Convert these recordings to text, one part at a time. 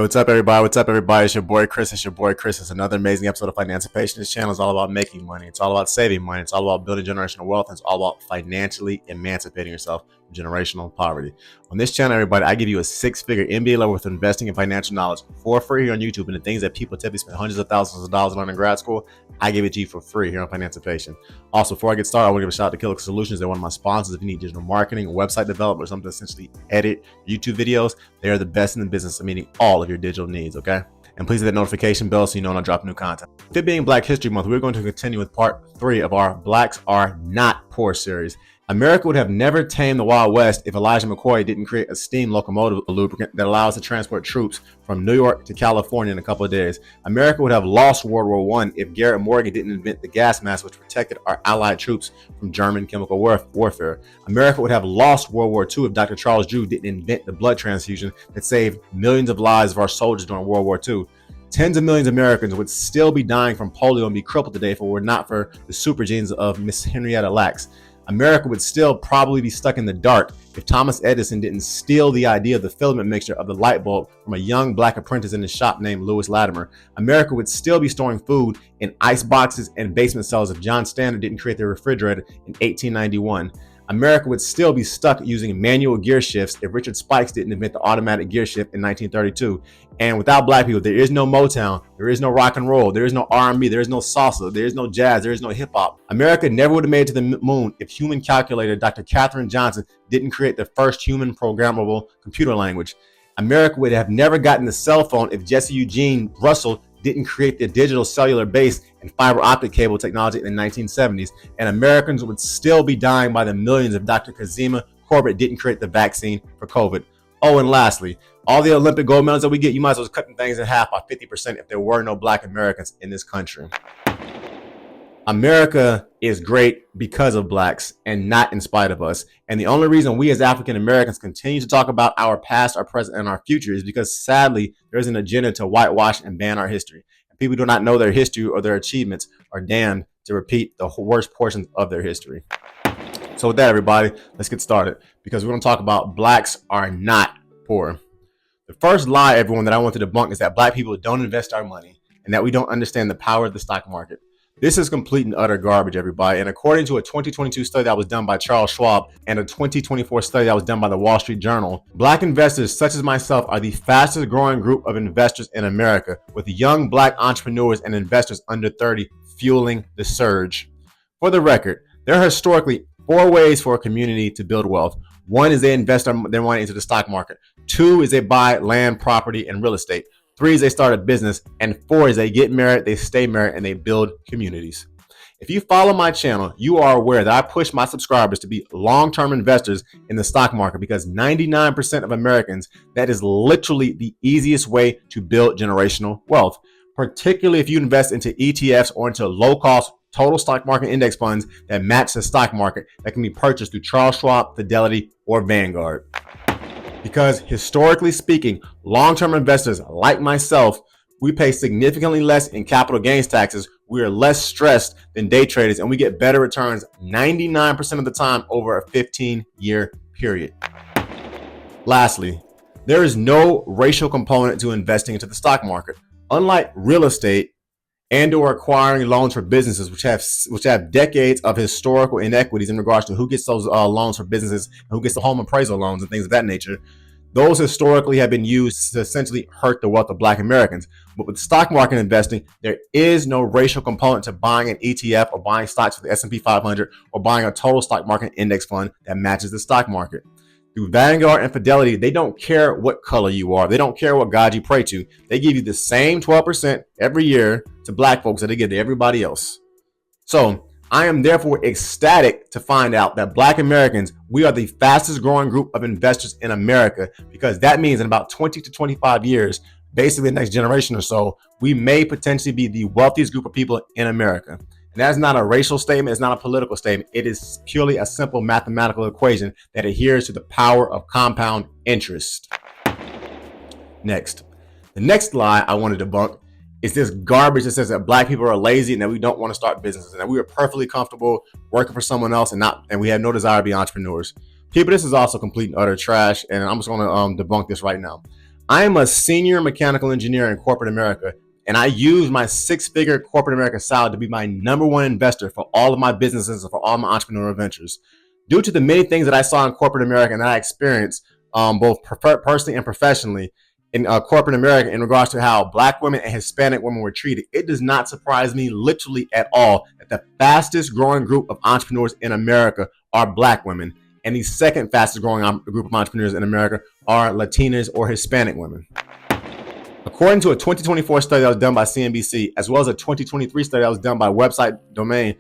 What's up, everybody? What's up, everybody? It's your boy Chris. It's your boy Chris. It's another amazing episode of Financipation. This channel is all about making money. It's all about saving money. It's all about building generational wealth. And it's all about financially emancipating yourself from generational poverty. On this channel, everybody, I give you a six-figure MBA level with investing in financial knowledge for free here on YouTube. And the things that people typically spend hundreds of thousands of dollars on in grad school, I give it to you for free here on Financipation. Also, before I get started, I want to give a shout out to Killer Solutions. They're one of my sponsors. If you need digital marketing, website development, or something to essentially edit YouTube videos, they are the best in the business of meeting all of your digital needs, okay? And please hit that notification bell so you know when I drop new content. With it being Black History Month, we're going to continue with part 3 of our Blacks Are Not Poor series. America would have never tamed the Wild West if Elijah McCoy didn't create a steam locomotive lubricant that allows us to transport troops from New York to California in a couple of days. America would have lost World War I if Garrett Morgan didn't invent the gas mask which protected our Allied troops from German chemical warfare. America would have lost World War II if Dr. Charles Drew didn't invent the blood transfusion that saved millions of lives of our soldiers during World War II. Tens of millions of Americans would still be dying from polio and be crippled today if it were not for the super genes of Miss Henrietta Lacks. America would still probably be stuck in the dark if Thomas Edison didn't steal the idea of the filament mixture of the light bulb from a young black apprentice in his shop named Lewis Latimer. America would still be storing food in ice boxes and basement cells if John Standard didn't create the refrigerator in 1891. America would still be stuck using manual gear shifts if Richard Spikes didn't invent the automatic gear shift in 1932. And without black people, there is no Motown, there is no rock and roll, there is no R&B, there is no salsa, there is no jazz, there is no hip hop. America never would have made it to the moon if human calculator Dr. Katherine Johnson didn't create the first human programmable computer language. America would have never gotten the cell phone if Jesse Eugene Russell didn't create the digital cellular base and fiber optic cable technology in the 1970s, and Americans would still be dying by the millions if Dr. Kazima Corbett didn't create the vaccine for COVID. Oh, and lastly, all the Olympic gold medals that we get, you might as well cut things in half by 50% if there were no black Americans in this country. America is great because of blacks and not in spite of us. And the only reason we as African Americans continue to talk about our past, our present, and our future is because sadly, there's an agenda to whitewash and ban our history. And people who do not know their history or their achievements are damned to repeat the worst portions of their history. So with that, everybody, let's get started because we're going to talk about blacks are not poor. The first lie, everyone, that I want to debunk is that black people don't invest our money and that we don't understand the power of the stock market. This is complete and utter garbage, everybody. And according to a 2022 study that was done by Charles Schwab and a 2024 study that was done by the Wall Street Journal, black investors such as myself are the fastest growing group of investors in America, with young black entrepreneurs and investors under 30 fueling the surge. For the record, there are historically 4 ways for a community to build wealth. 1 is they invest their money into the stock market. 2 is they buy land, property, and real estate. 3 is they start a business, and 4 is they get married, they stay married, and they build communities. If you follow my channel, you are aware that I push my subscribers to be long-term investors in the stock market because 99% of Americans, that is literally the easiest way to build generational wealth, particularly if you invest into ETFs or into low-cost total stock market index funds that match the stock market that can be purchased through Charles Schwab, Fidelity, or Vanguard. Because historically speaking, long-term investors like myself, we pay significantly less in capital gains taxes. We are less stressed than day traders, and we get better returns 99% of the time over a 15-year period. Lastly, there is no racial component to investing into the stock market. Unlike real estate and or acquiring loans for businesses, which have decades of historical inequities in regards to who gets those loans for businesses, and who gets the home appraisal loans and things of that nature. Those historically have been used to essentially hurt the wealth of black Americans. But with stock market investing, there is no racial component to buying an ETF or buying stocks for the S&P 500 or buying a total stock market index fund that matches the stock market. Through Vanguard and Fidelity, they don't care what color you are. They don't care what God you pray to. They give you the same 12% every year to black folks that they give to everybody else. So I am therefore ecstatic to find out that black Americans, we are the fastest growing group of investors in America, because that means in about 20 to 25 years, basically the next generation or so, we may potentially be the wealthiest group of people in America. And that's not a racial statement. It's not a political statement. It is purely a simple mathematical equation that adheres to the power of compound interest. Next, the next lie I want to debunk is this garbage that says that black people are lazy and that we don't want to start businesses and that we are perfectly comfortable working for someone else and we have no desire to be entrepreneurs. People, this is also complete and utter trash, and I'm just going to debunk this right now. I am a senior mechanical engineer in corporate America, and I use my six-figure corporate America salary to be my number one investor for all of my businesses and for all my entrepreneurial ventures. Due to the many things that I saw in corporate America and that I experienced both personally and professionally in corporate America in regards to how Black women and Hispanic women were treated, it does not surprise me literally at all that the fastest growing group of entrepreneurs in America are Black women. And the second fastest growing group of entrepreneurs in America are Latinas or Hispanic women. According to a 2024 study that was done by CNBC, as well as a 2023 study that was done by website domain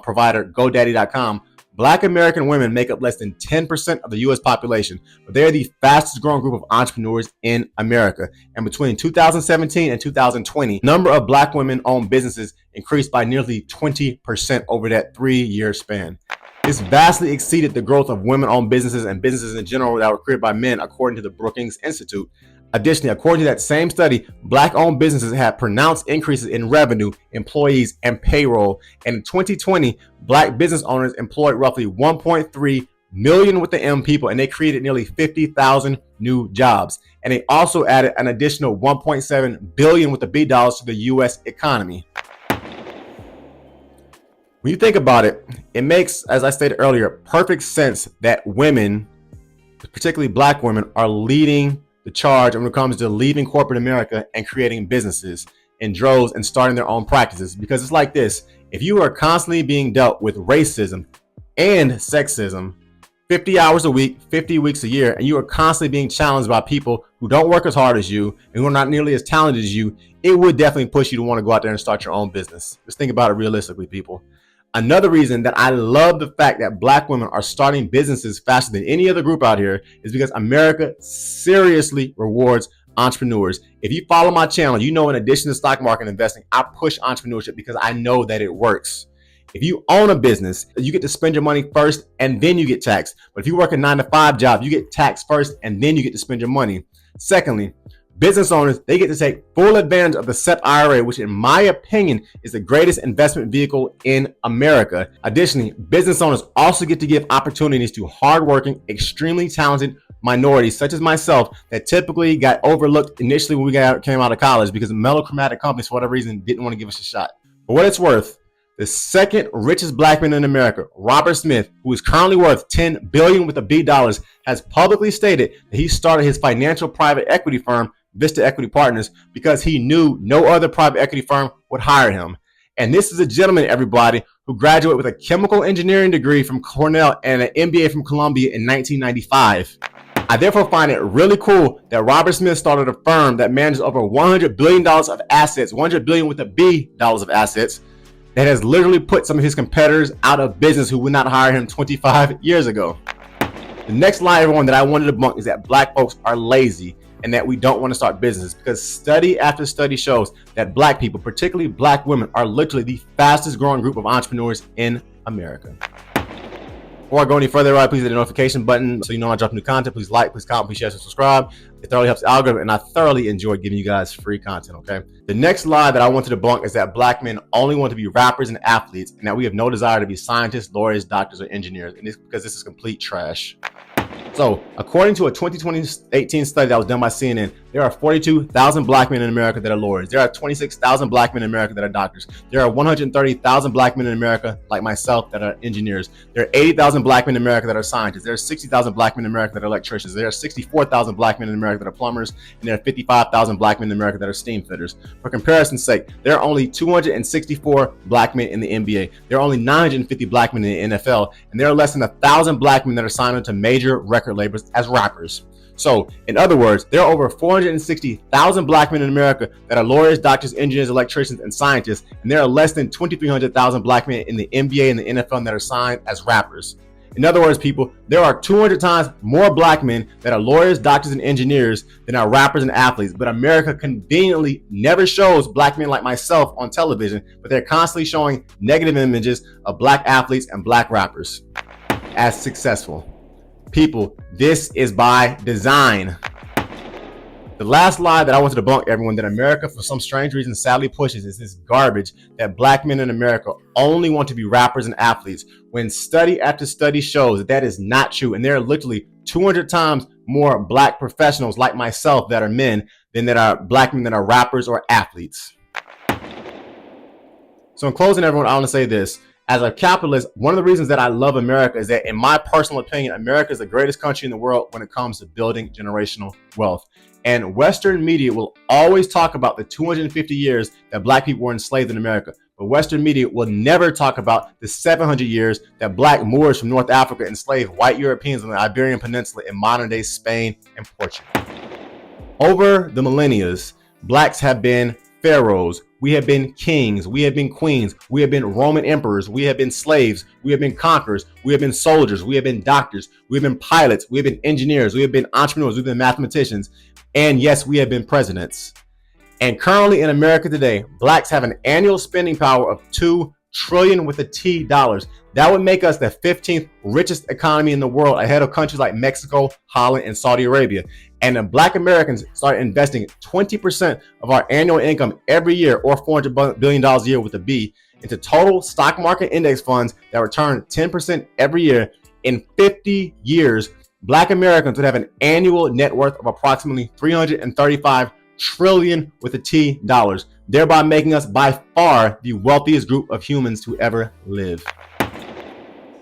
provider GoDaddy.com, Black American women make up less than 10% of the U.S. population, but they are the fastest growing group of entrepreneurs in America. And between 2017 and 2020, the number of Black women-owned businesses increased by nearly 20% over that 3-year span. This vastly exceeded the growth of women-owned businesses and businesses in general that were created by men, according to the Brookings Institute. Additionally, according to that same study, Black-owned businesses had pronounced increases in revenue, employees, and payroll. And in 2020, Black business owners employed roughly 1.3 million with the M people, and they created nearly 50,000 new jobs. And they also added an additional 1.7 billion with the B dollars to the U.S. economy. When you think about it, it makes, as I stated earlier, perfect sense that women, particularly Black women, are leading the charge when it comes to leaving corporate America and creating businesses in droves and starting their own practices. Because it's like this: if you are constantly being dealt with racism and sexism 50 hours a week, 50 weeks a year, and you are constantly being challenged by people who don't work as hard as you and who are not nearly as talented as you, it would definitely push you to want to go out there and start your own business. Just think about it realistically, people. Another reason that I love the fact that Black women are starting businesses faster than any other group out here is because America seriously rewards entrepreneurs. If you follow my channel, you know in addition to stock market investing, I push entrepreneurship because I know that it works. If you own a business, you get to spend your money first and then you get taxed. But if you work a 9-to-5 job, you get taxed first and then you get to spend your money. Secondly, business owners, they get to take full advantage of the SEP IRA, which in my opinion is the greatest investment vehicle in America. Additionally, business owners also get to give opportunities to hardworking, extremely talented minorities such as myself that typically got overlooked initially when we came out of college because melodramatic companies, for whatever reason, didn't want to give us a shot. For what it's worth, the second richest Black man in America, RobertSmith, who is currently worth $10 billion with a B dollars, has publicly stated that he started his financial private equity firm, Vista Equity Partners, because he knew no other private equity firm would hire him. And this is a gentleman, everybody, who graduated with a chemical engineering degree from Cornell and an MBA from Columbia in 1995. I therefore find it really cool that RobertSmith started a firm that manages over $100 billion of assets, $100 billion with a B dollars of assets, that has literally put some of his competitors out of business who would not hire him 25 years ago. The next lie, everyone, that I wanted to debunk is that Black folks are lazy and that we don't want to start businesses, because study after study shows that Black people, particularly Black women, are literally the fastest growing group of entrepreneurs in America. Before I go any further, please hit the notification button so you know when I drop new content. Please like, please comment, please share, and subscribe. It thoroughly helps the algorithm, and I thoroughly enjoy giving you guys free content, okay? The next lie that I want to debunk is that Black men only want to be rappers and athletes, and that we have no desire to be scientists, lawyers, doctors, or engineers, and because this is complete trash. So, according to a 2018 study that was done by CNN, there are 42,000 Black men in America that are lawyers. There are 26,000 Black men in America that are doctors. There are 130,000 Black men in America, like myself, that are engineers. There are 80,000 Black men in America that are scientists. There are 60,000 Black men in America that are electricians. There are 64,000 Black men in America that are plumbers. And there are 55,000 Black men in America that are steam fitters. For comparison's sake, there are only 264 Black men in the NBA. There are only 950 Black men in the NFL. And there are less than 1,000 Black men that are signed on to major record labels as rappers. So, in other words, there are over 460,000 Black men in America that are lawyers, doctors, engineers, electricians, and scientists, and there are less than 2,300,000 Black men in the NBA and the NFL that are signed as rappers. In other words, people, there are 200 times more Black men that are lawyers, doctors, and engineers than are rappers and athletes. But America conveniently never shows Black men like myself on television, but they're constantly showing negative images of Black athletes and Black rappers as successful. People, this is by design. The last lie that I want to debunk, everyone, that America, for some strange reason, sadly pushes is this garbage that Black men in America only want to be rappers and athletes, when study after study shows that that is not true. And there are literally 200 times more black professionals like myself that are men than that are black men that are rappers or athletes. So in closing, everyone, I want to say this. As a capitalist, one of the reasons that I love America is that, in my personal opinion, America is the greatest country in the world when it comes to building generational wealth. And Western media will always talk about the 250 years that black people were enslaved in America. But Western media will never talk about the 700 years that black Moors from North Africa enslaved white Europeans on the Iberian Peninsula in modern day Spain and Portugal. Over the millennia, blacks have been pharaohs, we have been kings, we have been queens, we have been Roman emperors, we have been slaves, we have been conquerors, we have been soldiers, we have been doctors, we have been pilots, we have been engineers, we have been entrepreneurs, we've been mathematicians, and yes, we have been presidents. And currently in America today, blacks have an annual spending power of $2 trillion with a T dollars. That would make us the 15th richest economy in the world, ahead of countries like Mexico, Holland, and Saudi Arabia. And the black Americans start investing 20% of our annual income every year, or $400 billion a year with a B, into total stock market index funds that return 10% every year. In 50 years, black Americans would have an annual net worth of approximately $335 trillion with a T dollars, thereby making us by far the wealthiest group of humans to ever live.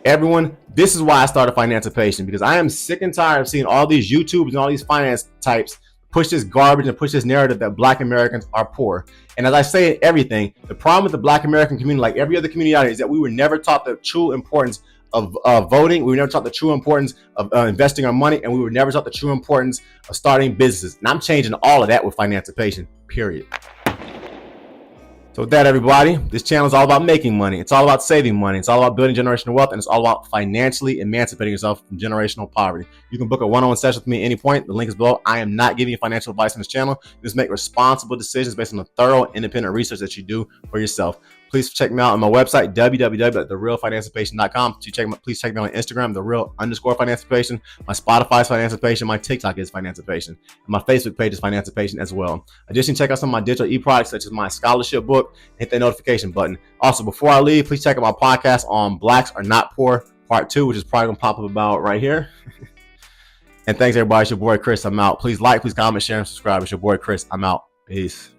Everyone, this is why I started Financipation, because I am sick and tired of seeing all these YouTubers and all these finance types push this garbage and push this narrative that black Americans are poor. And as I say in everything, the problem with the black American community, like every other community out here, is that we were never taught the true importance of voting. We were never taught the true importance of investing our money, and we were never taught the true importance of starting businesses. And I'm changing all of that with Financipation, period. So with that, everybody, this channel is all about making money. It's all about saving money. It's all about building generational wealth, and it's all about financially emancipating yourself from generational poverty. You can book a one-on-one session with me at any point. The link is below. I am not giving you financial advice on this channel. Just make responsible decisions based on the thorough, independent research that you do for yourself. Please check me out on my website, www.therealfinancipation.com. Please check me out on Instagram, @thereal_financipation. My Spotify is Financipation. My TikTok is Financipation. And my Facebook page is Financipation as well. Additionally, check out some of my digital e-products, such as my scholarship book. Hit that notification button. Also, before I leave, please check out my podcast on Blacks Are Not Poor, Part 2, which is probably going to pop up about right here. And thanks, everybody. It's your boy, Chris. I'm out. Please like, please comment, share, and subscribe. It's your boy, Chris. I'm out. Peace.